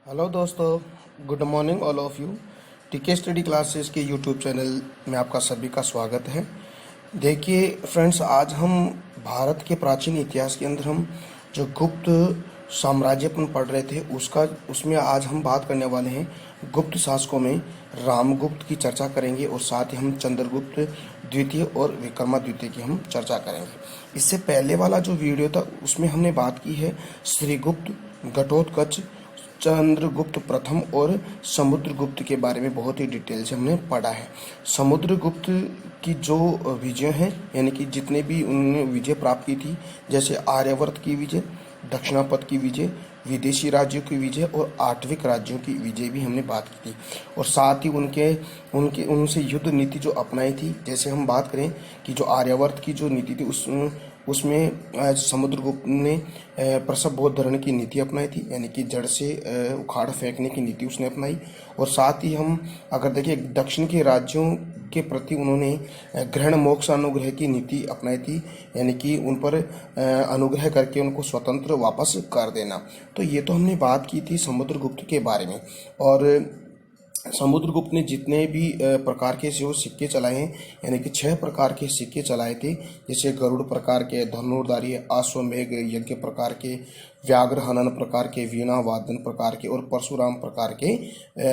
Hello दोस्तों, good morning all of you. टीके study classes के यूट्यूब चैनल में आपका सभी का स्वागत है। देखिए फ्रेंड्स, आज हम भारत के प्राचीन इतिहास के अंदर हम जो गुप्त साम्राज्य अपन पढ़ रहे थे उसमें आज हम बात करने वाले हैं गुप्त शासकों में रामगुप्त की चर्चा करेंगे और साथ ही हम चंद्रगुप्त द्वितीय और विक्रमादित्य की हम चर्चा करेंगे। इससे पहले वाला जो वीडियो था उसमें हमने बात की है श्रीगुप्त, घटोत्कच, चंद्रगुप्त प्रथम और समुद्रगुप्त के बारे में बहुत ही डिटेल से हमने पढ़ा है। समुद्रगुप्त की जो विजय हैं, यानी कि जितने भी उन्होंने विजय प्राप्त की थी, जैसे आर्यावर्त की विजय, दक्षिणापथ की विजय, विदेशी राज्यों की विजय और आठविक राज्यों की विजय भी हमने बात की थी। और साथ ही उनके उनके उनसे युद्ध नीति जो अपनाई थी, जैसे हम बात करें कि जो आर्यावर्त की जो नीति थी उसमें समुद्रगुप्त ने प्रसव बोध धरण की नीति अपनाई थी, यानी कि जड़ से उखाड़ फेंकने की नीति उसने अपनाई। और साथ ही हम अगर देखें दक्षिण के राज्यों के प्रति उन्होंने ग्रहण मोक्ष अनुग्रह की नीति अपनाई थी, यानी कि उन पर अनुग्रह करके उनको स्वतंत्र वापस कर देना। तो ये तो हमने बात की थी समुद्रगुप्त के बारे में। और समुद्रगुप्त ने जितने भी प्रकार के जो सिक्के चलाए हैं, यानी कि 6 प्रकार के सिक्के चलाए थे, जैसे गरुड़ प्रकार के, धनुर्धारी, अश्वमेघ यज्ञ प्रकार के, व्याघ्र हनन प्रकार के, वीणा वादन प्रकार के और परशुराम प्रकार के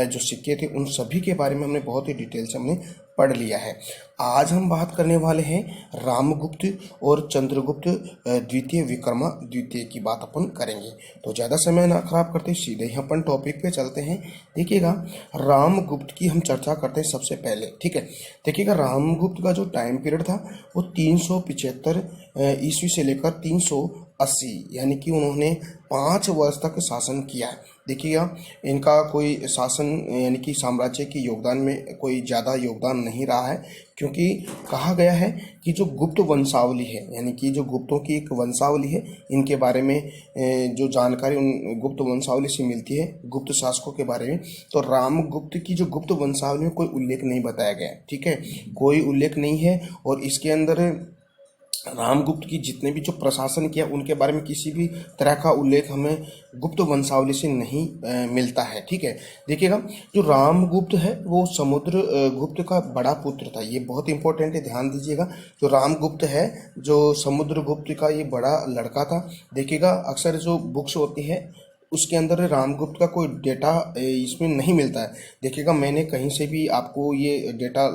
जो सिक्के थे, उन सभी के बारे में हमने बहुत ही डिटेल से हमने पढ़ लिया है। आज हम बात करने वाले हैं रामगुप्त और चंद्रगुप्त द्वितीय, विक्रमा द्वितीय की बात अपन करेंगे। तो ज़्यादा समय ना खराब करते सीधे ही अपन टॉपिक पे चलते हैं। देखिएगा, रामगुप्त की हम चर्चा करते हैं सबसे पहले, ठीक है। देखिएगा, रामगुप्त का जो टाइम पीरियड था वो 375 ईस्वी से लेकर 380, यानी कि उन्होंने 5 वर्ष तक शासन किया है। देखिएगा, इनका कोई शासन यानी कि साम्राज्य के योगदान में कोई ज़्यादा योगदान नहीं रहा है, क्योंकि कहा गया है कि जो गुप्त वंशावली है, यानी कि जो गुप्तों की एक वंशावली है, इनके बारे में जो जानकारी उन गुप्त वंशावली से मिलती है, गुप्त शासकों के बारे में, तो रामगुप्त की जो गुप्त वंशावली में कोई उल्लेख नहीं बताया गया है, ठीक है, कोई उल्लेख नहीं है। और इसके अंदर रामगुप्त की जितने भी जो प्रशासन किया उनके बारे में किसी भी तरह का उल्लेख हमें गुप्त वंशावली से नहीं मिलता है, ठीक है। देखिएगा, जो रामगुप्त है वो समुद्र गुप्त का बड़ा पुत्र था, ये बहुत इंपॉर्टेंट है, ध्यान दीजिएगा। जो रामगुप्त है, जो समुद्रगुप्त का ये बड़ा लड़का था। देखिएगा, अक्सर जो बुक्स होती है उसके अंदर रामगुप्त का कोई डेटा इसमें नहीं मिलता है। देखिएगा, मैंने कहीं से भी आपको ये डेटा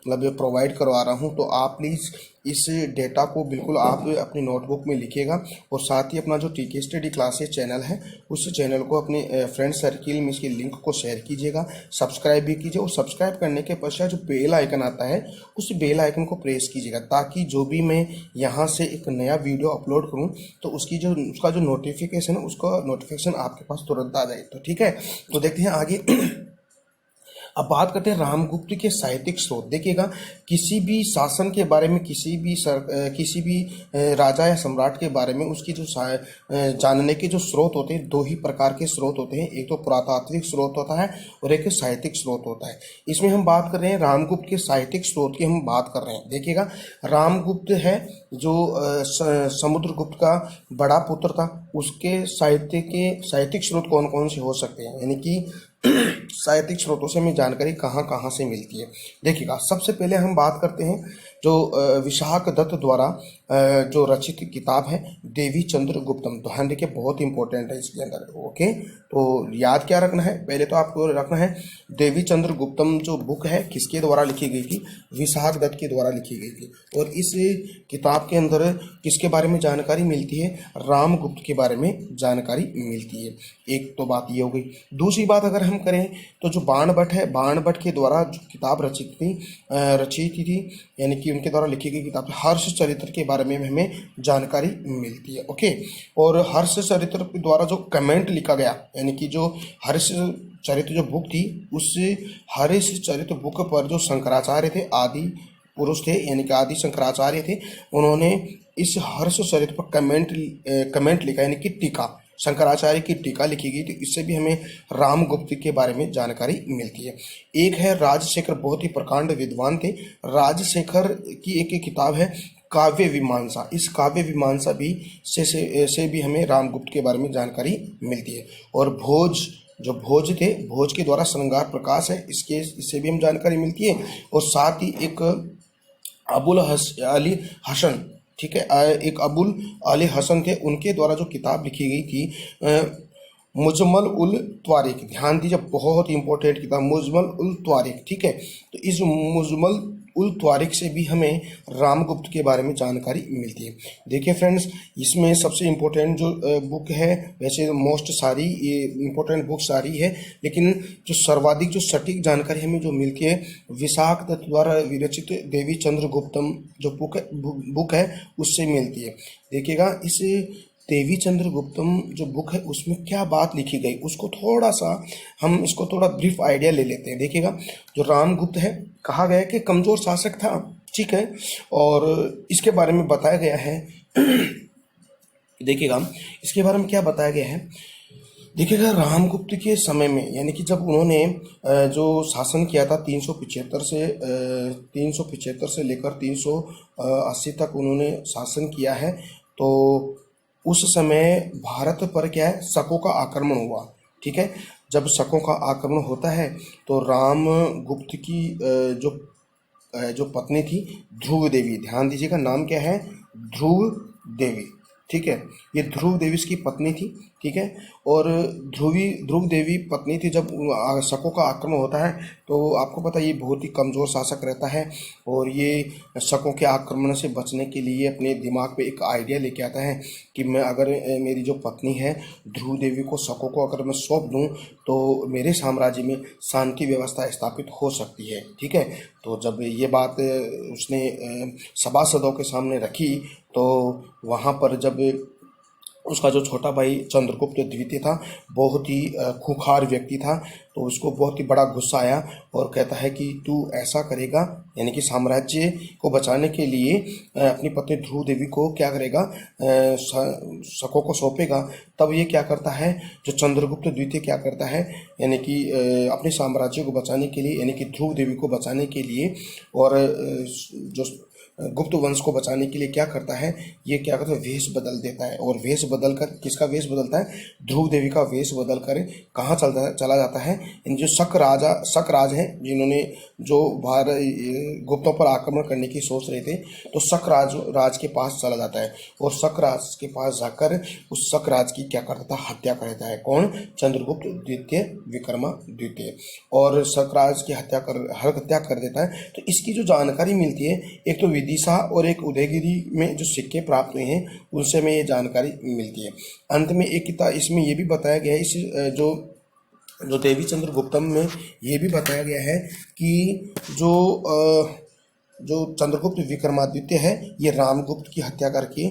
मतलब प्रोवाइड करवा रहा हूँ, तो आप प्लीज़ इस डेटा को बिल्कुल आप अपनी नोटबुक में लिखिएगा। और साथ ही अपना जो टीके स्टडी क्लासेस चैनल है, उस चैनल को अपने फ्रेंड सर्किल में इसके लिंक को शेयर कीजिएगा, सब्सक्राइब भी कीजिए। और सब्सक्राइब करने के पश्चात जो बेल आइकन आता है, उस बेल आइकन को प्रेस कीजिएगा, ताकि जो भी मैं यहाँ से एक नया वीडियो अपलोड करूँ तो उसका जो नोटिफिकेशन है, उसका नोटिफिकेशन आपके पास तुरंत आ जाए। तो ठीक है, तो देखते हैं आगे। अब बात करते हैं रामगुप्त के साहित्यिक स्रोत। देखिएगा, किसी भी शासन के बारे में, किसी भी राजा या सम्राट के बारे में उसकी जो जानने के जो स्रोत होते हैं, 2 ही प्रकार के स्रोत होते हैं। एक तो पुरातात्विक स्रोत होता है और एक साहित्यिक स्रोत होता है। इसमें हम बात कर रहे हैं रामगुप्त के साहित्यिक स्रोत की हम बात कर रहे हैं। देखिएगा, रामगुप्त है जो समुद्रगुप्त का बड़ा पुत्र था, उसके साहित्यिक स्रोत कौन कौन से हो सकते हैं, यानी कि साहित्यिक स्रोतों से हमें जानकारी कहाँ कहाँ से मिलती है। देखिएगा, सबसे पहले हम बात करते हैं जो विशाख दत्त द्वारा जो रचित किताब है देवी चंद्रगुप्तम। ध्यान देखिए, बहुत इंपॉर्टेंट है इसके अंदर, ओके। तो याद क्या रखना है, पहले तो आपको रखना है देवी चंद्रगुप्तम जो बुक है किसके द्वारा लिखी गई थी, विशाख दत्त के द्वारा लिखी गई थी। और इस किताब के अंदर किसके बारे में जानकारी मिलती है, रामगुप्त के बारे में जानकारी मिलती है। एक तो बात ये हो गई। दूसरी बात अगर हम करें तो जो बाणभट्ट है, बाणभट्ट के द्वारा जो किताब रचित थी, यानी कि उनके द्वारा लिखी गई किताब हर्ष चरित्र के बारे में हमें जानकारी मिलती है, ओके। और हर्ष चरित्र के द्वारा जो कमेंट लिखा गया, यानी कि जो हर्ष चरित्र जो बुक थी, उस हर्ष चरित्र बुक पर जो शंकराचार्य थे, आदि पुरुष थे, यानी कि आदि शंकराचार्य थे, उन्होंने इस हर्ष चरित्र पर कमेंट लिखा, यानी कि टीका, शंकराचार्य की टीका लिखी गई। तो इससे भी हमें रामगुप्त के बारे में जानकारी मिलती है। एक है राजशेखर, बहुत ही प्रकांड विद्वान थे। राजशेखर की एक किताब है काव्य मीमांसा। इस काव्य मीमांसा भी से भी हमें रामगुप्त के बारे में जानकारी मिलती है। और जो भोज थे, भोज के द्वारा श्रृंगार प्रकाश है, इससे भी हम जानकारी मिलती है। और साथ ही एक अली हसन, ठीक है, एक अबुल अली हसन थे, उनके द्वारा जो किताब लिखी गई थी मुजमल उल त्वारिक, ध्यान दीजिए, बहुत इंपॉर्टेंट किताब मुजमल उल त्वारिक, ठीक है। तो इस मुजमल उल त्वारिक से भी हमें रामगुप्त के बारे में जानकारी मिलती है। देखिए फ्रेंड्स, इसमें सबसे इम्पोर्टेंट जो बुक है, वैसे मोस्ट सारी ये इम्पोर्टेंट बुक सारी है, लेकिन जो सर्वाधिक जो सटीक जानकारी हमें जो मिलती है, विशाख दत्त द्वारा विरचित देवी चंद्रगुप्तम जो बुक है उससे मिलती है। देखिएगा, इस देवी चंद्रगुप्तम जो बुक है उसमें क्या बात लिखी गई, उसको थोड़ा सा हम इसको थोड़ा ब्रीफ आइडिया ले लेते हैं। देखिएगा, जो रामगुप्त है, कहा गया है कि कमजोर शासक था, ठीक है, और इसके बारे में बताया गया है देखिएगा, इसके बारे में क्या बताया गया है। देखिएगा, रामगुप्त के समय में, यानी कि जब उन्होंने जो शासन किया था 375 से लेकर 380 तक उन्होंने शासन किया है, तो उस समय भारत पर क्या है, शकों का आक्रमण हुआ, ठीक है। जब शकों का आक्रमण होता है तो रामगुप्त की जो पत्नी थी ध्रुव देवी, ध्यान दीजिएगा, नाम क्या है, ध्रुव देवी, ठीक है, ये ध्रुव देवी इसकी पत्नी थी, ठीक है। और ध्रुव देवी पत्नी थी। जब शकों का आक्रमण होता है तो आपको पता है ये बहुत ही कमज़ोर शासक रहता है, और ये शकों के आक्रमण से बचने के लिए अपने दिमाग पे एक आइडिया लेके आता है कि मैं अगर मेरी जो पत्नी है ध्रुव देवी को, शकों को अगर मैं सौंप दूं तो मेरे साम्राज्य में शांति व्यवस्था स्थापित हो सकती है, ठीक है। तो जब ये बात उसने सभासदों के सामने रखी तो वहाँ पर जब उसका जो छोटा भाई चंद्रगुप्त द्वितीय था, बहुत ही खूंखार व्यक्ति था, तो उसको बहुत ही बड़ा गुस्सा आया और कहता है कि तू ऐसा करेगा, यानी कि साम्राज्य को बचाने के लिए अपनी पत्नी ध्रुव देवी को क्या करेगा, शकों को सौंपेगा। तब ये क्या करता है, जो चंद्रगुप्त द्वितीय क्या करता है, यानी कि अपने साम्राज्य को बचाने के लिए, यानी कि ध्रुव देवी को बचाने के लिए और जो गुप्त वंश को बचाने के लिए क्या करता है, ये क्या करता है, वेश बदल देता है। और वेश बदल कर, किसका वेश बदलता है, ध्रुव देवी का वेश बदल कर कहाँ चला जाता है, इन जो शक राज हैं, जिन्होंने जो गुप्तों पर आक्रमण करने की सोच रहे थे, तो शक राज के पास चला जाता है और शक राज के पास जाकर उस शक राज की क्या करता था, हत्या कर देता है। कौन, चंद्रगुप्त द्वितीय विक्रमादित्य, और शक राज की हत्या कर देता है। तो इसकी जो जानकारी मिलती है, एक तो विदिशा और एक उदयगिरी में जो सिक्के प्राप्त हुए हैं उनसे हमें ये जानकारी मिलती है। अंत में एक किताब इसमें ये भी बताया गया है, इस जो देवी चंद्रगुप्तम में ये भी बताया गया है कि जो चंद्रगुप्त विक्रमादित्य है, ये रामगुप्त की हत्या करके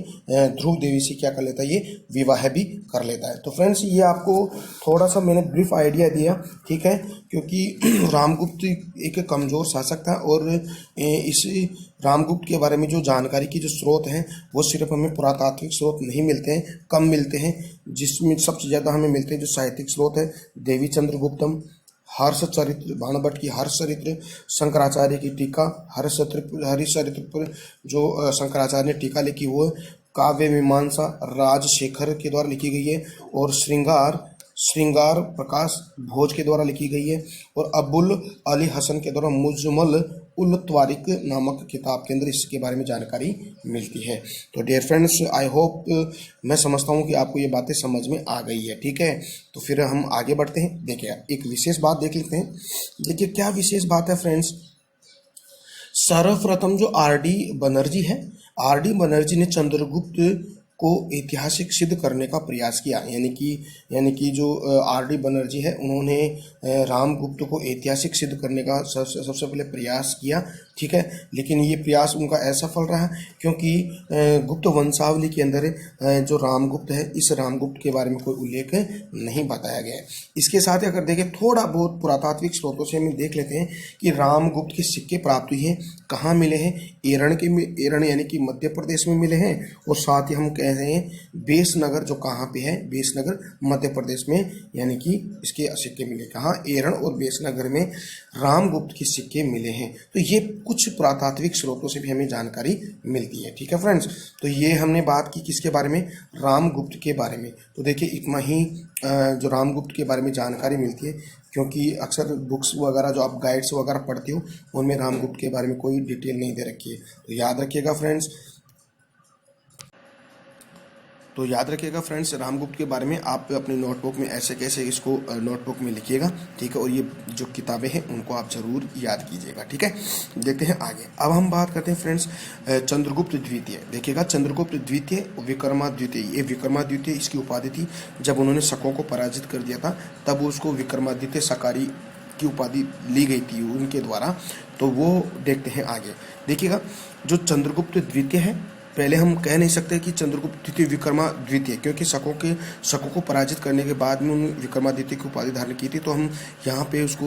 ध्रुव देवी से क्या कर लेता है, ये विवाह भी कर लेता है। तो फ्रेंड्स, ये आपको थोड़ा सा मैंने ब्रीफ आइडिया दिया, ठीक है, क्योंकि रामगुप्त एक कमज़ोर शासक था और इस रामगुप्त के बारे में जो जानकारी की जो स्रोत हैं वो सिर्फ हमें पुरातात्विक स्रोत नहीं मिलते हैं, कम मिलते हैं। जिसमें सबसे ज़्यादा हमें मिलते हैं जो साहित्यिक स्रोत है, देवी चंद्रगुप्तम, हर्षचरित्र, बाणभट्ट की हर्षचरित्र, शंकराचार्य की टीका, हरिचरित्र पर जो शंकराचार्य ने टीका लिखी वो है, काव्य मीमांसा राजशेखर के द्वारा लिखी गई है, और श्रृंगार प्रकाश भोज के द्वारा लिखी गई है, और अबुल अली हसन के द्वारा मुजमल उल त्वारिक नामक किताब के अंदर इसके बारे में जानकारी मिलती है। तो डियर फ्रेंड्स, आई होप, मैं समझता हूँ कि आपको ये बातें समझ में आ गई है, ठीक है। तो फिर हम आगे बढ़ते हैं। देखिए, एक विशेष बात देख लेते हैं। देखिए क्या विशेष बात है फ्रेंड्स, सर्वप्रथम जो आर.डी. बनर्जी है, आर.डी. बनर्जी ने चंद्रगुप्त को ऐतिहासिक सिद्ध करने का प्रयास किया, यानी कि जो आर.डी. बनर्जी है उन्होंने रामगुप्त को ऐतिहासिक सिद्ध करने का सबसे पहले प्रयास किया, ठीक है। लेकिन ये प्रयास उनका असफल रहा, क्योंकि गुप्त वंशावली के अंदर जो रामगुप्त है, इस रामगुप्त के बारे में कोई उल्लेख नहीं बताया गया है। इसके साथ ही अगर देखें, थोड़ा बहुत पुरातात्विक स्रोतों से हम देख लेते हैं कि रामगुप्त के सिक्के प्राप्त हुए हैं, कहाँ मिले हैं, एरण यानी कि मध्य प्रदेश में मिले हैं, और साथ ही हम हैं बेसनगर, जो कहाँ पे है, बेसनगर मध्य प्रदेश में, यानी कि इसके सिक्के मिले कहाँ, एरण और बेसनगर में रामगुप्त के सिक्के मिले हैं। तो ये कुछ पुरातात्विक स्रोतों से भी हमें जानकारी मिलती है। ठीक है फ्रेंड्स, तो ये हमने बात की किसके बारे में, रामगुप्त के बारे में। तो देखिए इतना ही जो रामगुप्त के बारे में जानकारी मिलती है, क्योंकि अक्सर बुक्स वगैरह जो आप गाइड्स वगैरह पढ़ते हो उनमें रामगुप्त के बारे में कोई डिटेल नहीं दे रखी है। तो याद रखिएगा फ्रेंड्स, रामगुप्त के बारे में आप अपनी नोटबुक में ऐसे कैसे इसको नोटबुक में लिखिएगा। ठीक है, और ये जो किताबें हैं उनको आप जरूर याद कीजिएगा। ठीक है, देखते हैं आगे। अब हम बात करते हैं फ्रेंड्स चंद्रगुप्त द्वितीय। देखिएगा चंद्रगुप्त द्वितीय, विक्रमादित्य, ये विक्रमादित्य इसकी उपाधि थी। जब उन्होंने शकों को पराजित कर दिया था तब उसको विक्रमादित्य सकारी की उपाधि ली गई थी उनके द्वारा। तो वो देखते हैं आगे। देखिएगा जो चंद्रगुप्त द्वितीय है, पहले हम कह नहीं सकते कि चंद्रगुप्त द्वितीय विक्रमादित्य, क्योंकि शकों को पराजित करने के बाद में उन्होंने विक्रमादित्य की उपाधि धारण की थी। तो हम यहाँ पे उसको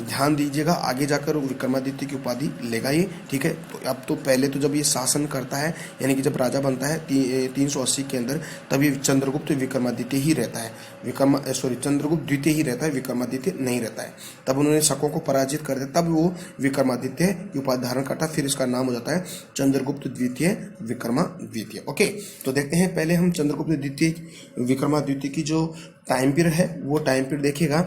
ध्यान दीजिएगा, आगे जाकर विक्रमादित्य की उपाधि लेगा ये। ठीक है, तो अब तो पहले तो जब ये शासन करता है, यानी कि जब राजा बनता है 380 के अंदर, तभी चंद्रगुप्त विक्रमादित्य ही रहता है, चंद्रगुप्त द्वितीय ही रहता है, विक्रमादित्य नहीं रहता है। तब उन्होंने शकों को पराजित कर दिया, तब वो विक्रमादित्य की उपाधि धारण करता है, फिर इसका नाम हो जाता है चंद्रगुप्त द्वितीय विक्रमादित्य। ओके, तो देखते हैं पहले हम चंद्रगुप्त द्वितीय विक्रमादित्य की जो टाइम पीरियड है वो टाइम पीरियड देखिएगा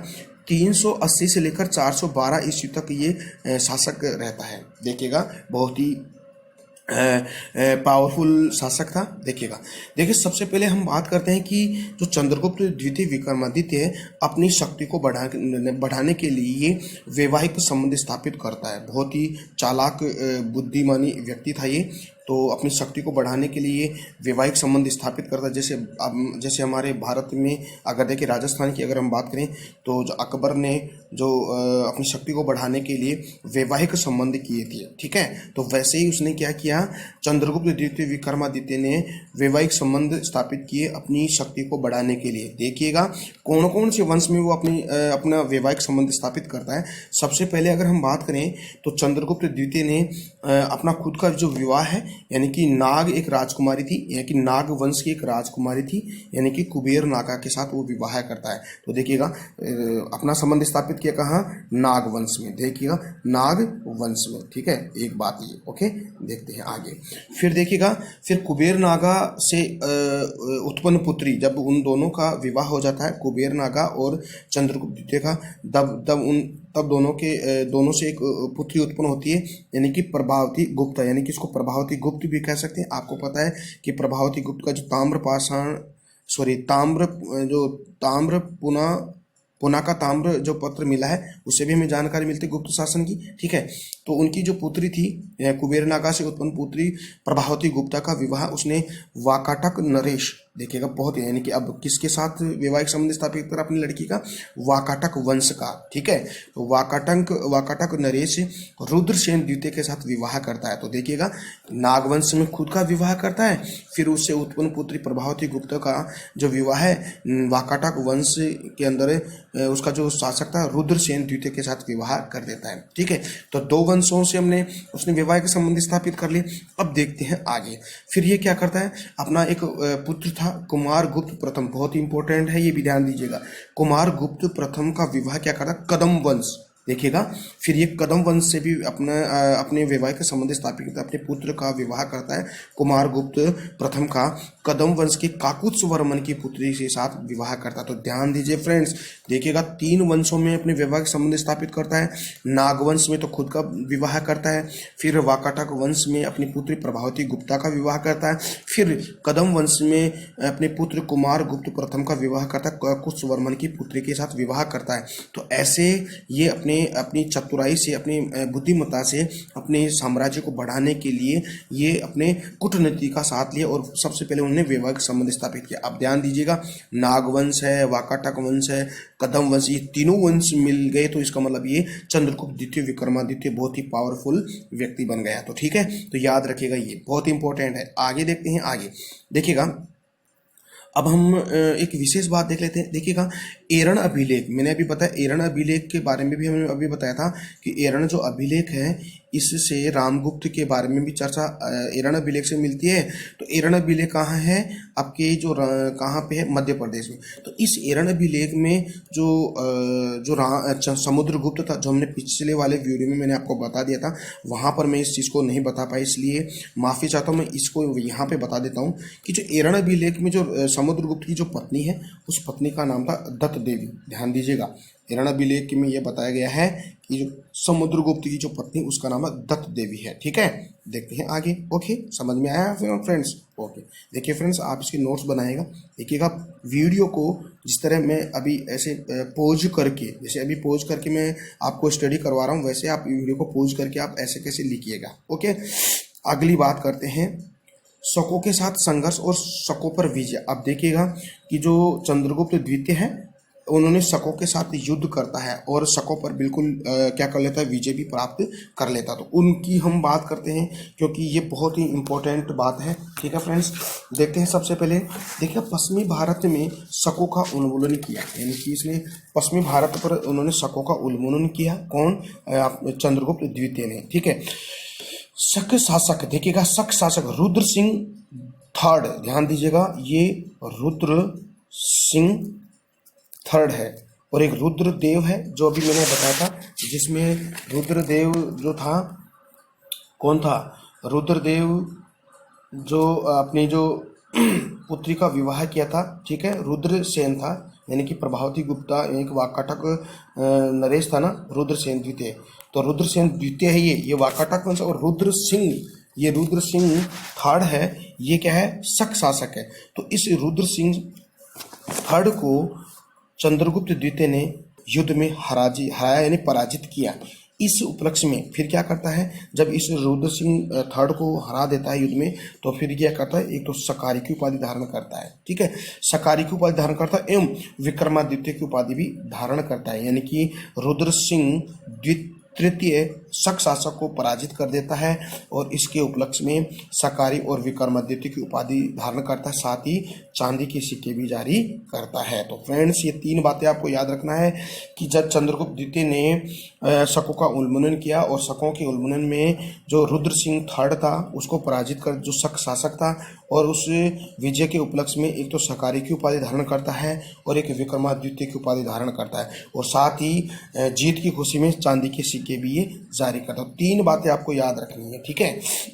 380 से लेकर 412 ईस्वी तक ये शासक रहता है। देखिएगा बहुत ही पावरफुल शासक था। देखिए सबसे पहले हम बात करते हैं कि जो चंद्रगुप्त द्वितीय विक्रमादित्य अपनी शक्ति को बढ़ाने के लिए वैवाहिक संबंध स्थापित करता है। बहुत ही चालाक बुद्धिमानी व्यक्ति था ये। तो अपनी शक्ति को बढ़ाने के लिए वैवाहिक संबंध स्थापित करता है। जैसे हमारे भारत में अगर देखिए राजस्थान की अगर हम बात करें तो जो अकबर ने जो अपनी शक्ति को बढ़ाने के लिए वैवाहिक संबंध किए थे। ठीक है, तो वैसे ही उसने क्या किया, चंद्रगुप्त द्वितीय विक्रमादित्य ने वैवाहिक संबंध स्थापित किए अपनी शक्ति को बढ़ाने के लिए। देखिएगा कौन कौन से वंश में वो अपना वैवाहिक संबंध स्थापित करता है। सबसे पहले अगर हम बात करें तो चंद्रगुप्त द्वितीय ने अपना खुद का जो विवाह है, यानी कि नाग एक राजकुमारी थी, यानी कि नाग वंश की एक राजकुमारी थी, यानी कि कुबेर नागा के साथ वो विवाह करता है। तो देखिएगा अपना संबंध स्थापित किया कहाँ, नाग वंश में। देखिएगा नाग वंश में। ठीक है, एक बात ये। ओके, देखते हैं आगे। फिर देखिएगा फिर कुबेर नागा से उत्पन्न पुत्री, जब उन दोनों का विवाह हो जाता है, कुबेर नागा और चंद्रगुप्त द्वितीय का, तब दोनों से एक पुत्री उत्पन्न होती है, यानी कि प्रभावती गुप्ता, यानी कि इसको प्रभावती गुप्त भी कह सकते हैं। आपको पता है कि प्रभावती गुप्त का जो ताम्र पुना का ताम्र जो पत्र मिला है उससे भी हमें जानकारी मिलती है गुप्त शासन की। ठीक है, तो उनकी जो पुत्री थी कुबेर नागा से उत्पन्न पुत्री प्रभावती गुप्ता का विवाह उसने वाकाटक नरेश, देखिएगा बहुत, यानी कि अब किसके साथ वैवाहिक संबंध स्थापित करा अपनी लड़की का, वाकाटक वंश का। ठीक है, तो वाकाटक नरेश रुद्रसेन द्वितीय के साथ विवाह करता है। तो देखिएगा नागवंश में खुद का विवाह करता है, फिर उससे उत्पन्न पुत्री प्रभावती गुप्ता का जो विवाह है वाकाटक वंश के अंदर उसका जो शासक था रुद्रसेन द्वितीय के साथ विवाह कर देता है। ठीक है, तो दो वंशों से उसने वैवाहिक संबंध स्थापित कर लिए। अब देखते हैं आगे। फिर ये क्या करता है, अपना एक पुत्र था कुमार गुप्त प्रथम, बहुत ही इंपॉर्टेंट है, ये भी ध्यान दीजिएगा। कुमार गुप्त प्रथम का विवाह क्या करता है, कदम वंश। देखिएगा फिर ये कदम वंश से भी अपने वैवाहिक संबंध स्थापित करता है, अपने पुत्र का विवाह करता है। कुमार गुप्त प्रथम का कदम वंश के काकुत्स वर्मन की पुत्री के साथ विवाह करता है। तो ध्यान दीजिए फ्रेंड्स, देखिएगा 3 वंशों में अपने वैवाहिक संबंध स्थापित करता है। नागवंश में तो खुद का विवाह करता है, फिर वाकाटक वंश में अपनी पुत्री प्रभावती गुप्ता का विवाह करता है, फिर कदम वंश में अपने पुत्र कुमार गुप्त प्रथम का विवाह करता है, काकुत्स वर्मन की पुत्री के साथ विवाह करता है। तो ऐसे ये अपनी चतुराई से, अपनी बुद्धिमत्ता से अपने साम्राज्य को बढ़ाने के लिए ये अपने कूटनीति का साथ लिया और सबसे पहले उन्होंने वैवाहिक संबंध स्थापित किया। अब ध्यान दीजिएगा नागवंश है, वाकाटक वंश है, कदम वंश, ये तीनों वंश मिल गए तो इसका मतलब ये चंद्रगुप्त द्वितीय विक्रमादित्य बहुत ही पावरफुल व्यक्ति बन गया। तो ठीक है, तो याद रखिएगा, ये बहुत इंपॉर्टेंट है। आगे देखते हैं आगे। देखिएगा अब हम एक विशेष बात देख लेते हैं। देखिएगा, एरण अभिलेख, मैंने अभी बताया एरण अभिलेख के बारे में भी हमने अभी बताया था कि एरण जो अभिलेख है इससे रामगुप्त के बारे में भी चर्चा एरण अभिलेख से मिलती है। तो एरण अभिलेख कहाँ है? आपके जो कहाँ पे है? मध्य प्रदेश में। तो इस एरण अभिलेख में जो समुद्रगुप्त था, जो हमने पिछले वाले वीडियो में मैंने आपको बता दिया था, वहाँ पर मैं इस चीज़ को नहीं बता पाया, इसलिए माफ़ी चाहता हूँ। मैं इसको यहाँ पे बता देता हूँ कि जो एरण अभिलेख में जो समुद्रगुप्त की जो पत्नी है, उस पत्नी का नाम था दत्त देवी। ध्यान दीजिएगा, एरण अभिलेख में यह बताया गया है कि जो समुद्रगुप्त की जो पत्नी, उसका नाम दत्त देवी है। ठीक है, देखते हैं आगे। ओके, समझ में आया फिर फ्रेंड्स? ओके, देखिए फ्रेंड्स, आप इसके नोट्स बनाएगा। देखिएगा, वीडियो को जिस तरह मैं अभी ऐसे पोज करके, जैसे अभी पोज करके मैं आपको स्टडी करवा रहा हूँ, वैसे आप वीडियो को पोज करके आप ऐसे कैसे लिखिएगा। ओके, अगली बात करते हैं, शकों के साथ संघर्ष और शकों पर विजय। अब देखिएगा कि जो चंद्रगुप्त द्वितीय है, उन्होंने शकों के साथ युद्ध करता है और शकों पर बिल्कुल क्या कर लेता है? विजय भी प्राप्त कर लेता। तो उनकी हम बात करते हैं, क्योंकि ये बहुत ही इम्पोर्टेंट बात है। ठीक है फ्रेंड्स, देखते हैं। सबसे पहले देखिए, पश्चिमी भारत में शकों का उन्मूलन किया, यानी कि इसने पश्चिमी भारत पर उन्होंने शकों का उन्मूलन किया। कौन? चंद्रगुप्त द्वितीय ने। ठीक है, शक शासक, देखिएगा, शक शासक रुद्र सिंह थर्ड, ध्यान दीजिएगा, ये रुद्र सिंह थर्ड है। और एक रुद्रदेव है, जो अभी मैंने बताया था, जिसमें रुद्रदेव जो था, कौन था? रुद्रदेव जो अपनी जो पुत्री का विवाह किया था, ठीक है, रुद्रसेन था, यानी कि प्रभावती गुप्ता, एक वाकाटक नरेश था ना, रुद्रसेन द्वितीय। तो रुद्रसेन द्वितीय है ये वाकाटक वंश। और रुद्र सिंह, ये रुद्र सिंह थर्ड है, ये क्या है? शक शासक है। तो इस रुद्र सिंह थर्ड को चंद्रगुप्त द्वितीय ने युद्ध में हराया, यानी पराजित किया। इस उपलक्ष्य में फिर क्या करता है, जब इस रुद्र सिंह थर्ड को हरा देता है युद्ध में, तो फिर क्या करता है? एक तो सकारी की उपाधि धारण करता है। ठीक है, सकारी की उपाधि धारण करता है एवं विक्रमादित्य की उपाधि भी धारण करता है, यानी कि रुद्र सिंह तृतीय शक शासक को पराजित कर देता है और इसके उपलक्ष्य में सकारी और विक्रमादित्य की उपाधि धारण करता है, साथ ही चांदी के सिक्के भी जारी करता है। तो फ्रेंड्स, ये तीन बातें आपको याद रखना है कि जब चंद्रगुप्त द्वितीय ने शकों का उन्मूलन किया, और शकों के उन्मूलन में जो रुद्र सिंह थर्ड था उसको पराजित कर, जो शक शासक था, और उस विजय के उपलक्ष्य में एक तो सकारी की उपाधि धारण करता है और एक विक्रमादित्य की उपाधि धारण करता है, और साथ ही जीत की खुशी में चांदी के सिक्के भी ये जारी करता है। तीन बातें आपको याद रखनी है। ठीक है,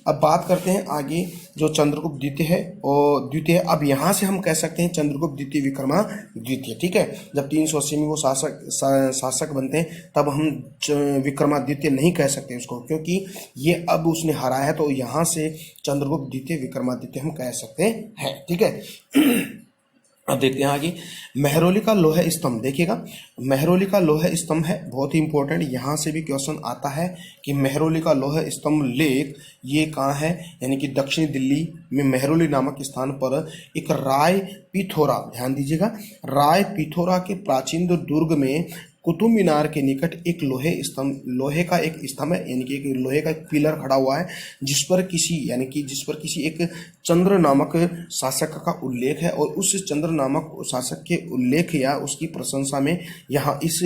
अब बात करते हैं आगे, जो चंद्रगुप्त द्वितीय है और द्वितीय, अब यहाँ से हम कह सकते हैं चंद्रगुप्त द्वितीय विक्रमा द्वितीय। ठीक है, जब 380 में वो शासक बनते हैं, तब हम विक्रमादित्य नहीं कह सकते उसको, क्योंकि ये अब उसने हराया है, तो यहाँ से चंद्रगुप्त द्वितीय विक्रमादित्य हम कह सकते हैं। ठीक है, अब देखते हैं आगे, मेहरौली का लोह स्तंभ। देखिएगा, मेहरौली का लोह स्तंभ है, बहुत ही इंपॉर्टेंट, यहाँ से भी क्वेश्चन आता है कि मेहरौली का लोह स्तंभ लेख ये कहाँ है, यानी कि दक्षिणी दिल्ली में मेहरौली नामक स्थान पर एक राय पिथौरा, ध्यान दीजिएगा, राय पिथौरा के प्राचीन दुर्ग में कुतुब मीनार के निकट एक लोहे का एक स्तंभ है, यानी कि एक लोहे का एक पिलर खड़ा हुआ है, जिस पर किसी एक चंद्र नामक शासक का उल्लेख है, और उस चंद्र नामक शासक के उल्लेख या उसकी प्रशंसा में यहाँ इस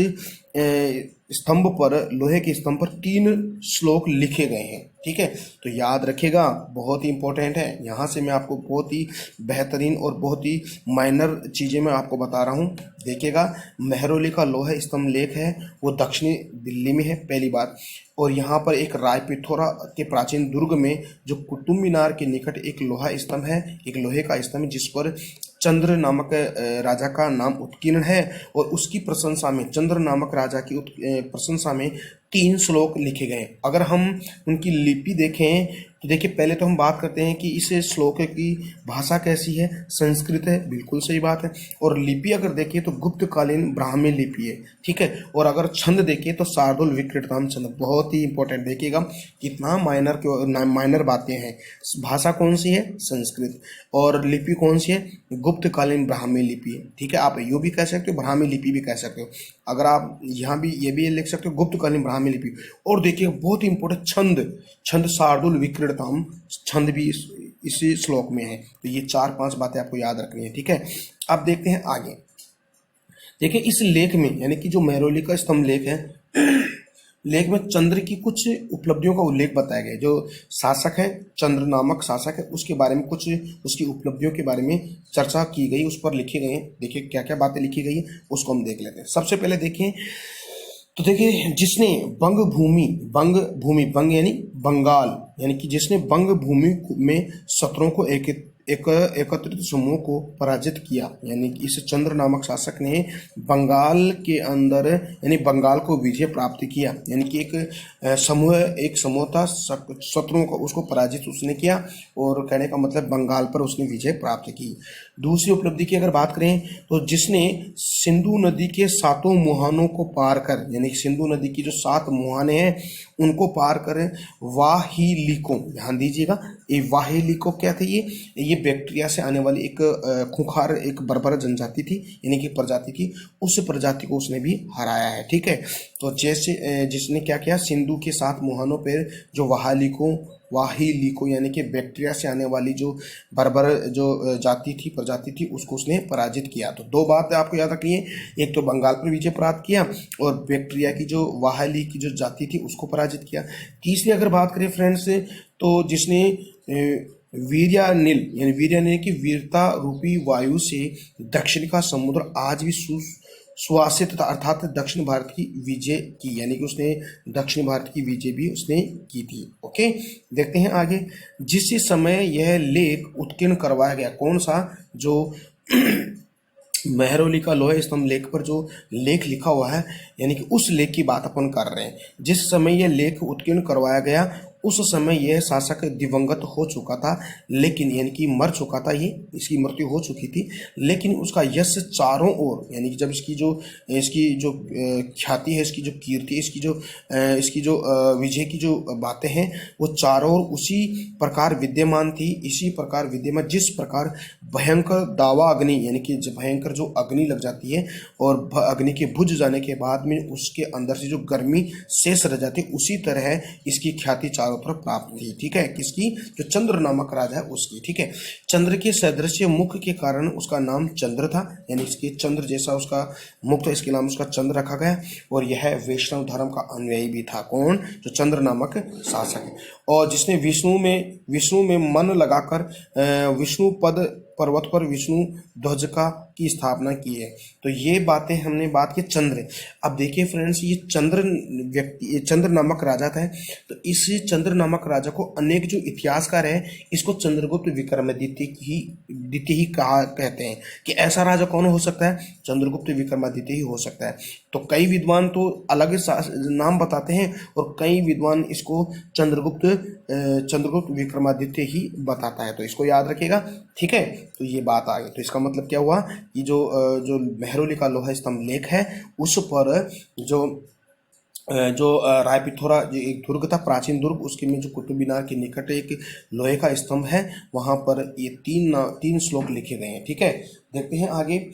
स्तंभ पर, लोहे के स्तंभ पर 3 श्लोक लिखे गए हैं। ठीक है, तो याद रखिएगा, बहुत ही इंपॉर्टेंट है। यहाँ से मैं आपको बहुत ही बेहतरीन और बहुत ही माइनर चीज़ें मैं आपको बता रहा हूँ। देखिएगा, मेहरौली का लोह स्तंभ लेख है, वो दक्षिणी दिल्ली में है, पहली बात। और यहाँ पर एक राय पिथौरा के प्राचीन दुर्ग में जो कुतुब मीनार के निकट एक लोहा स्तंभ है, एक लोहे का स्तंभ, जिस पर चंद्र नामक राजा का नाम उत्कीर्ण है, और उसकी प्रशंसा में, चंद्र नामक राजा की प्रशंसा में 3 श्लोक लिखे गए। अगर हम उनकी लिपि देखें तो देखिए, पहले तो हम बात करते हैं कि इस श्लोक की भाषा कैसी है, संस्कृत है, बिल्कुल सही बात है। और लिपि अगर देखिए तो गुप्तकालीन ब्राह्मी लिपि है। ठीक है, और अगर छंद देखिए तो शार्दुल विकृतनाम छंद, बहुत ही इंपॉर्टेंट। देखिएगा कितना माइनर बातें हैं। भाषा कौन सी है? संस्कृत। और लिपि कौन सी है? गुप्तकालीन ब्राह्मी लिपि है। ठीक है, आप यूँ भी कह सकते हो, ब्राह्मी लिपि भी कह सकते हो। अगर आप यहाँ भी ये भी लिख सकते हो, गुप्तकालीन ब्राह्मी लिपि। और देखिए बहुत ही इंपॉर्टेंट, छंद शार्दुल विकृतनाम छंद भी इसी श्लोक में है। तो ये 4-5 बातें आपको याद रखनी है, ठीक है। अब देखते हैं आगे। देखिए इस लेख में, यानी कि जो मेहरौली का स्तंभ लेख है, लेख में चंद्र की कुछ उपलब्धियों का उल्लेख बताया गया है। जो शासक है, चंद्र नामक शासक है, उसके बारे में कुछ उसकी उपलब्धियों के बारे में चर्चा की गई, उस पर लिखे गए हैं। देखिए क्या क्या बातें लिखी गई है उसको हम देख लेते हैं। सबसे पहले देखें तो देखिए जिसने बंग यानी बंगाल, यानी कि जिसने बंग भूमि में शत्रुओं को एकत्रित समूह को पराजित किया, यानी कि इस चंद्र नामक शासक ने बंगाल के अंदर यानी बंगाल को विजय प्राप्त किया, यानी कि एक समूह था शत्रुओं को, उसको पराजित उसने किया, और कहने का मतलब बंगाल पर उसने विजय प्राप्त की। दूसरी उपलब्धि की अगर बात करें तो जिसने सिंधु नदी के 7 मुहानों को पार कर, यानी सिंधु नदी की जो 7 मुहाने हैं उनको पार कर वाहिलिको, ध्यान दीजिएगा, ये वाहिलिको क्या थे, ये बैक्टीरिया से आने वाली एक खूंखार एक बर्बर जनजाति थी, यानी कि प्रजाति थी, उस प्रजाति को उसने भी हराया है, ठीक है। तो जैसे जिसने क्या किया, सिंधु के 7 मुहानों पर जो वाहिलिको यानी कि बैक्टीरिया से आने वाली जो बर्बर जो प्रजाति थी उसको उसने पराजित किया। तो 2 बात आपको याद रखनी है, एक तो बंगाल पर विजय प्राप्त किया और बैक्टीरिया की जो वाहिली की जो जाति थी उसको पराजित किया। तीसरी अगर बात करें फ्रेंड्स, तो जिसने वीर्यानिल यानी वीर्यानिल की वीरता रूपी वायु से दक्षिण का समुद्र आज भी सुवासित था, अर्थात दक्षिण भारत की विजय की, यानी कि उसने दक्षिण भारत की विजय भी उसने की थी। ओके, देखते हैं आगे। जिस समय यह लेख उत्कीर्ण करवाया गया, कौन सा, जो मेहरौली का लोहे स्तंभ लेख पर जो लेख लिखा हुआ है, यानी कि उस लेख की बात अपन कर रहे हैं। जिस समय यह लेख उत्कीर्ण करवाया गया उस समय यह शासक दिवंगत हो चुका था, लेकिन यानी कि मर चुका था, ये इसकी मृत्यु हो चुकी थी, लेकिन उसका यश चारों ओर, यानी कि जब इसकी जो ख्याति है, इसकी जो कीर्ति, इसकी जो विजय की जो बातें हैं वो चारों ओर उसी प्रकार विद्यमान थी, इसी प्रकार विद्यमान जिस प्रकार भयंकर दावा अग्नि, यानी कि भयंकर जो अग्नि लग जाती है और अग्नि के बुझ जाने के बाद में उसके अंदर से जो गर्मी शेष रह जाती है, उसी तरह इसकी ख्याति चारों तरफ प्राप्त थी, ठीक है। किसकी, जो चंद्र नामक राजा है उसकी, ठीक है। चंद्र के सदृश्य मुख के कारण उसका नाम चंद्र था, यानी इसके चंद्र जैसा उसका मुख था, इसके नाम उसका चंद्र रखा गया, और यह वैष्णव धर्म का अनुयायी भी था। कौन, जो चंद्र नामक शासक है, और जिसने विष्णु में मन लगाकर विष्णु पद पर्वत पर विष्णु ध्वज की स्थापना की है। तो ये बातें हमने बात की चंद्र। अब देखिए फ्रेंड्स, ये चंद्र नामक राजा था, तो इस चंद्र नामक राजा को अनेक जो इतिहासकार है इसको चंद्रगुप्त विक्रमादित्य ही कहते हैं कि ऐसा राजा कौन हो सकता है, चंद्रगुप्त विक्रमादित्य ही हो सकता है। तो कई विद्वान तो अलग नाम बताते हैं और कई विद्वान इसको चंद्रगुप्त विक्रमादित्य ही बताता है, तो इसको याद रखिएगा, ठीक है। तो ये बात आ गई। तो इसका मतलब क्या हुआ कि जो मेहरौली का लोहा स्तंभ लेख है उस पर जो राय पिथौरा एक दुर्ग था, प्राचीन दुर्ग, उसके में जो कुतुब मीनार के निकट एक लोहे का स्तंभ है, वहां पर ये तीन श्लोक लिखे गए हैं, ठीक है। देखते हैं आगे।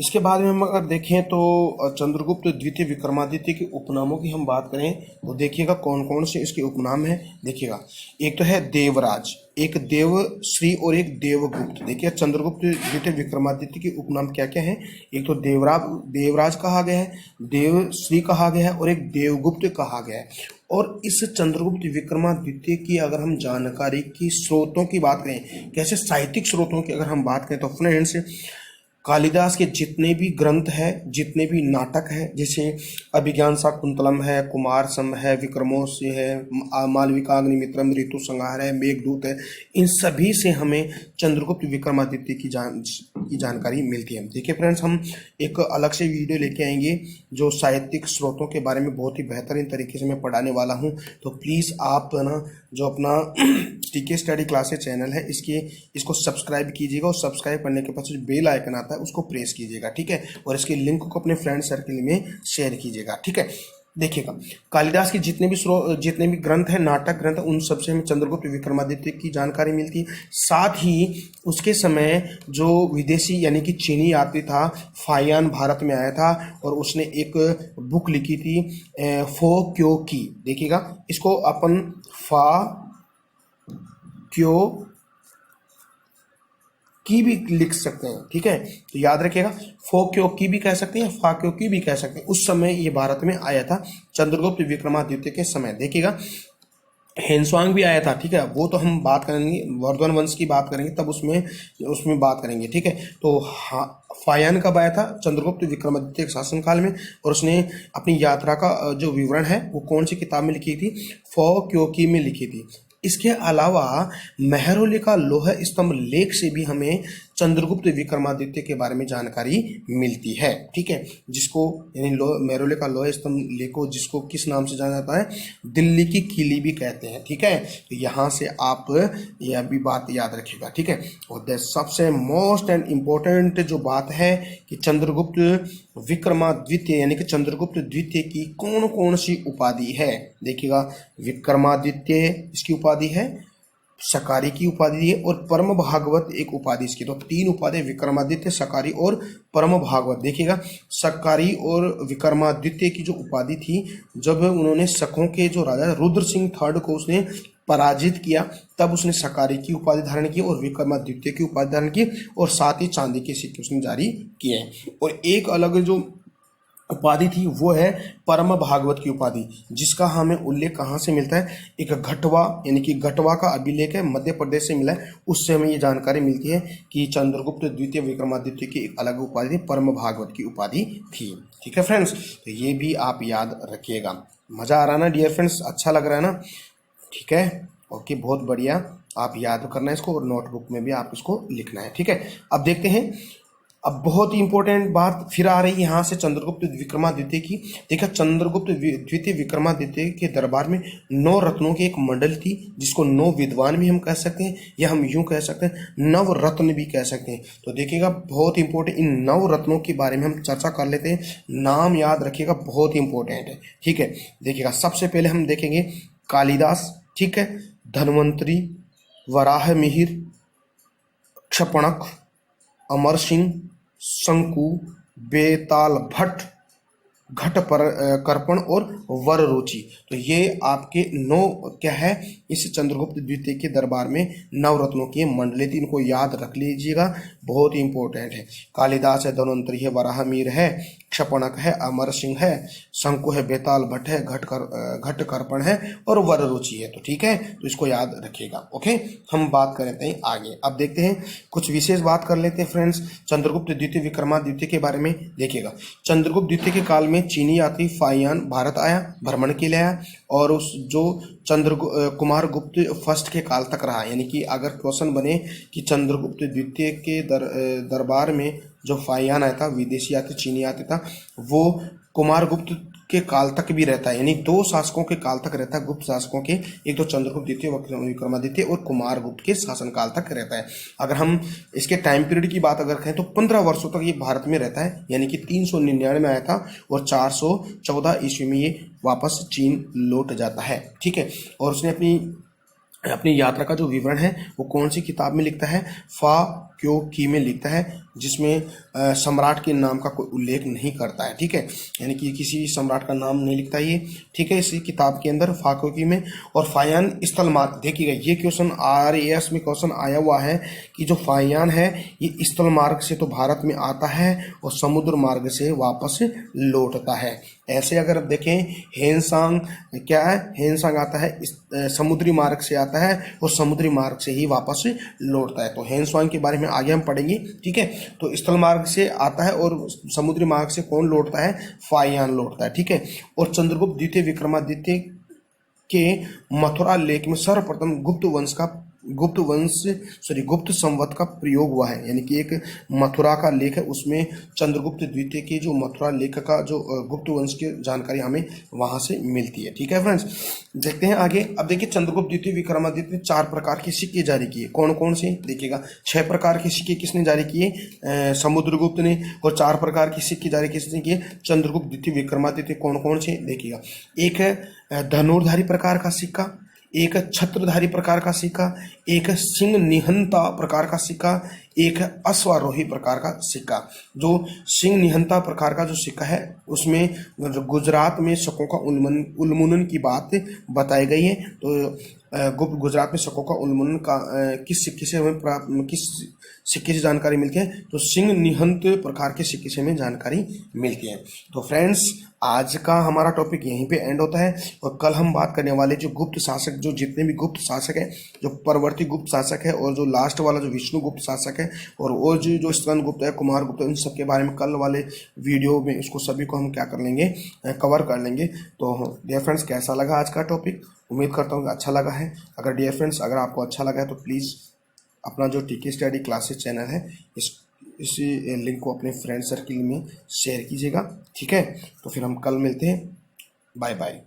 इसके बाद में हम अगर देखें तो चंद्रगुप्त द्वितीय विक्रमादित्य के उपनामों की हम बात करें तो देखिएगा कौन कौन से इसके उपनाम हैं। देखिएगा, एक तो है देवराज, एक देवश्री और एक देवगुप्त। देखिए चंद्रगुप्त द्वितीय विक्रमादित्य के उपनाम क्या क्या हैं, एक तो देवराज कहा गया है, देवश्री कहा गया है और एक देवगुप्त कहा गया है। और इस चंद्रगुप्त विक्रमादित्य की अगर हम जानकारी की स्रोतों की बात करें, कैसे साहित्यिक स्रोतों की अगर हम बात करें तो फ्रेंड्स, कालिदास के जितने भी ग्रंथ हैं, जितने भी नाटक हैं, जैसे अभिज्ञान शाकुंतलम है, कुमार सम है, विक्रमोर्वशी है, मालविकाग्निमित्रम, ऋतु संहार है, मेघदूत है, इन सभी से हमें चंद्रगुप्त विक्रमादित्य की जानकारी मिलती है। देखिए फ्रेंड्स, हम एक अलग से वीडियो लेके आएंगे जो साहित्यिक स्रोतों के बारे में बहुत ही बेहतरीन तरीके से मैं पढ़ाने वाला हूँ। तो प्लीज़ आप ना जो अपना टीके स्टडी क्लासेस चैनल है इसको सब्सक्राइब कीजिएगा, और सब्सक्राइब करने के बाद जो बेल आइकन आता है उसको प्रेस कीजिएगा, ठीक है। और इसके लिंक को अपने फ्रेंड सर्कल में शेयर कीजिएगा, ठीक है। देखिएगा, कालिदास की जितने भी ग्रंथ हैं, नाटक ग्रंथ, उन सबसे हमें चंद्रगुप्त विक्रमादित्य की जानकारी मिलती है। साथ ही उसके समय जो विदेशी यानी कि चीनी यात्री था, फाहियान भारत में आया था और उसने एक बुक लिखी थी फो क्यो की। देखिएगा, इसको अपन फा क्यो की भी लिख सकते हैं, ठीक है। तो याद रखिएगा, फो क्यों की भी कह सकते हैं, फा क्यों की भी कह सकते हैं। उस समय ये भारत में आया था चंद्रगुप्त विक्रमादित्य के समय। देखिएगा हेनस्वांग भी आया था, ठीक है। वो तो हम बात करेंगे, वर्धमान वंश की बात करेंगे तब उसमें उसमें बात करेंगे, ठीक है। तो हाँ, फायान कब आया था? चंद्रगुप्त विक्रमादित्य के शासनकाल में। और उसने अपनी यात्रा का जो विवरण है वो कौन सी किताब में लिखी थी? फो क्यों में लिखी थी। इसके अलावा मेहरोलिका लौह स्तंभ लेख से भी हमें चंद्रगुप्त विक्रमादित्य के बारे में जानकारी मिलती है, ठीक है। जिसको यानी मेहरोलिका लौह स्तंभ लेख को जिसको किस नाम से जाना जाता है? दिल्ली की किली भी कहते हैं, ठीक है। तो यहाँ से आप यह भी बात याद रखिएगा, ठीक है। और सबसे मोस्ट एंड इम्पोर्टेंट जो बात है कि चंद्रगुप्त विक्रमादित्य यानी कि चंद्रगुप्त द्वितीय की कौन कौन सी उपाधि है? देखिएगा, विक्रमादित्य इसकी उपाधि है, शकारी की उपाधि है, और परम भागवत एक उपाधि इसकी। तो तीन उपाधि, विक्रमादित्य, शकारी और परम भागवत। देखिएगा, शकारी और विक्रमादित्य की जो उपाधि थी, जब उन्होंने शकों के जो राजा रुद्र सिंह थर्ड को उसने पराजित किया, तब उसने शकारी की उपाधि धारण की और विक्रमादित्य की उपाधि धारण की, और साथ ही चांदी के सिक्के उसने जारी किए हैं। और एक अलग जो उपाधि थी वो है परम भागवत की उपाधि, जिसका हमें उल्लेख कहाँ से मिलता है? एक घटवा यानी कि घटवा का अभिलेख है, मध्य प्रदेश से मिला है। उससे हमें ये जानकारी मिलती है कि चंद्रगुप्त द्वितीय विक्रमादित्य की एक अलग उपाधि परम भागवत की उपाधि थी, ठीक है फ्रेंड्स। तो ये भी आप याद रखिएगा। मजा आ रहा ना डियर फ्रेंड्स? अच्छा लग रहा है ना? ठीक है, ओके, बहुत बढ़िया। आप याद करना है इसको, और नोटबुक में भी आप इसको लिखना है, ठीक है। अब देखते हैं, अब बहुत ही इंपॉर्टेंट बात फिर आ रही है यहाँ से चंद्रगुप्त विक्रमादित्य की। देखा, चंद्रगुप्त द्वितीय विक्रमादित्य के दरबार में 9 रत्नों की एक मंडल थी, जिसको 9 विद्वान भी हम कह सकते हैं, या हम यूं कह सकते हैं नव रत्न भी कह सकते हैं। तो देखिएगा, बहुत इंपॉर्टेंट, इन 9 रत्नों के बारे में हम चर्चा कर लेते हैं। नाम याद रखिएगा, बहुत इंपॉर्टेंट है, ठीक है। देखिएगा, सबसे पहले हम देखेंगे कालिदास, ठीक है, धन्वंतरी, वराह मिहिर, क्षपणक, अमर सिंह, शंकु, बेताल भट्ट, घट पर कर्पण और वर रुचि। तो ये आपके 9 क्या है, इस चंद्रगुप्त द्वितीय के दरबार में नवरत्नों की मंडली थी। इनको याद रख लीजिएगा, बहुत ही इंपॉर्टेंट है। कालिदास है, धन्वंतरी है, वराहमिहिर है, क्षपणक है, अमर सिंह है, शंकु है, बेताल भट्ट है, घट कर्पण है, और वर रुचि है। तो ठीक है, तो इसको याद रखिएगा, ओके। हम बात करते हैं आगे। अब देखते हैं, कुछ विशेष बात कर लेते हैं फ्रेंड्स चंद्रगुप्त द्वितीय विक्रमादित्य के बारे में। देखिएगा, चंद्रगुप्त द्वितीय के काल में चीनी यात्री फाहियान भारत आया, भ्रमण के लिए आया, और उस जो कुमार गुप्त फर्स्ट के काल तक रहा। यानी कि अगर क्वेश्चन बने कि चंद्रगुप्त द्वितीय के दरबार में जो फाहियान आया था, विदेशी यात्री, चीनी यात्री था, वो कुमार गुप्त के काल तक भी रहता है। यानी 2 शासकों के काल तक रहता है, गुप्त शासकों के, एक तो चंद्रगुप्त द्वितीय विक्रमादित्य और कुमार गुप्त के शासन काल तक रहता है। अगर हम इसके टाइम पीरियड की बात अगर कहें तो 15 वर्षों तक ये भारत में रहता है। यानी कि 399 में आया था और 414 ईस्वी में ये वापस चीन लौट जाता है, ठीक है। और उसने अपनी यात्रा का जो विवरण है वो कौन सी किताब में लिखता है? फा क्यों की में लिखता है, जिसमें सम्राट के नाम का कोई उल्लेख नहीं करता है, ठीक है। यानी कि किसी भी सम्राट का नाम नहीं लिखता ये, ठीक है, इसी किताब के अंदर फाक्यों की में। और फाहियान स्थल मार्ग, देखिएगा ये क्वेश्चन RAS में क्वेश्चन आया हुआ है कि जो फाहियान है ये स्थल मार्ग से तो भारत में आता है और समुद्र मार्ग से वापस लौटता है। ऐसे अगर देखें, हेनसांग क्या है? हेनसांग आता है समुद्री मार्ग से आता है और समुद्री मार्ग से ही वापस लौटता है। तो हेनसांग के बारे में आगे हम पढ़ेंगे, ठीक है। तो स्थल मार्ग से आता है और समुद्री मार्ग से कौन लौटता है? फाहियान लौटता है, ठीक है। और चंद्रगुप्त द्वितीय विक्रमादित्य के मथुरा लेख में सर्वप्रथम गुप्त संवत का प्रयोग हुआ है। यानी कि एक मथुरा का लेख है, उसमें चंद्रगुप्त द्वितीय के जो मथुरा लेख का जो गुप्त वंश की जानकारी हमें वहां से मिलती है, ठीक है फ्रेंड्स। देखते हैं आगे। अब देखिए, चंद्रगुप्त द्वितीय विक्रमादित्य ने 4 प्रकार के सिक्के जारी किए। कौन कौन से? देखिएगा, 6 प्रकार के सिक्के किसने जारी किए? समुद्रगुप्त ने। और 4 प्रकार के सिक्के जारी किसने किए? चंद्रगुप्त द्वितीय विक्रमादित्य। कौन कौन से? देखिएगा, एक है धनुर्धारी प्रकार का सिक्का, एक छत्रधारी प्रकार का सिक्का, एक सिंह निहंता प्रकार का सिक्का, एक है अश्वारोही प्रकार का सिक्का। जो सिंह निहंता प्रकार का जो सिक्का है उसमें गुजरात में शकों का उन्मूलन की बात बताई गई है। तो गुप्त गुजरात में शकों का उन्मूलन का किस सिक्के से हमें किस सिक्के से जानकारी मिलती है, तो सिंह निहंत प्रकार के सिक्के से हमें जानकारी मिलती है। तो फ्रेंड्स, आज का हमारा टॉपिक यहीं पे एंड होता है और कल हम बात करने वाले जो गुप्त शासक, जो जितने भी गुप्त शासक है, जो परवर्ती गुप्त शासक है और जो लास्ट वाला जो विष्णु गुप्त शासक है और वो जो स्कंद गुप्त है, कुमार गुप्त है, उन सब के बारे में कल वाले वीडियो में उसको सभी को हम क्या कर लेंगे, कवर कर लेंगे। तो डियर फ्रेंड्स, कैसा लगा आज का टॉपिक? उम्मीद करता हूँ कि अच्छा लगा है। अगर डियर फ्रेंड्स, अगर आपको अच्छा लगा है तो प्लीज़ अपना जो टीके स्टडी क्लासेस चैनल है इसी लिंक को अपने फ्रेंड सर्किल में शेयर कीजिएगा। ठीक है, तो फिर हम कल मिलते हैं। Bye bye.